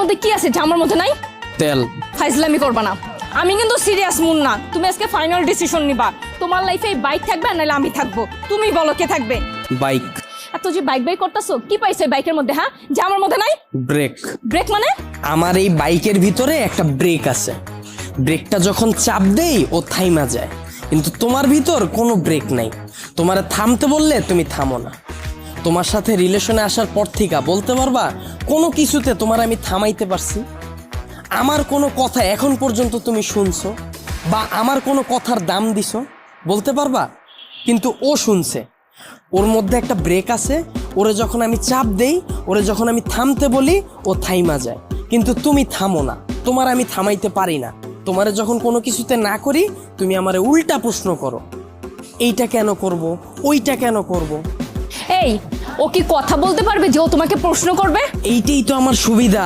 মধ্যে কি আছে যা আমার মধ্যে নাই? তেল। ফাইজলামি করবা না, আমি কিন্তু সিরিয়াস মুন না। তুমি আজকে ফাইনাল ডিসিশন নিবা, তোমার লাইফে বাইক থাকবে নাহলে আমি থাকবো। তুমি বলো কে থাকবে? বাইক। এত যে বাইক বাইক করতেছো, কি পাইছো এই বাইকের মধ্যে? হ্যাঁ, যা আমার মধ্যে নাই? ব্রেক। ব্রেক মানে? আমার এই বাইকের ভিতরে একটা ব্রেক আছে, ব্রেকটা যখন চাপ দেই ও থাইমা যায়, কিন্তু তোমার ভিতর কোনো ব্রেক নাই। তোমার থামতে বললে তুমি থামো না। তোমার সাথে রিলেশনে আসার পর থেকে বলতে পারবা কোনো কিছুতে তোমার আমি থামাইতে পারছি? আমার কোনো কথা এখন পর্যন্ত তুমি শুনছো বা আমার কোনো কথার দাম দিছো বলতে পারবা? কিন্তু ও শুনছে, ওর মধ্যে একটা ব্রেক আছে, ওরে যখন আমি চাপ দেই, ওরে যখন আমি থামতে বলি ও থাইমা যায়, কিন্তু তুমি থামো না। তোমার আমি থামাইতে পারি না। তোমারে যখন কোনো কিছুতে না করি তুমি আমারে উল্টা প্রশ্ন করো, এইটা কেন করব, ওইটা কেন করব। এই, ও কি কথা বলতে পারবে যে ও তোমাকে প্রশ্ন করবে? এইটাই তো আমার সুবিধা।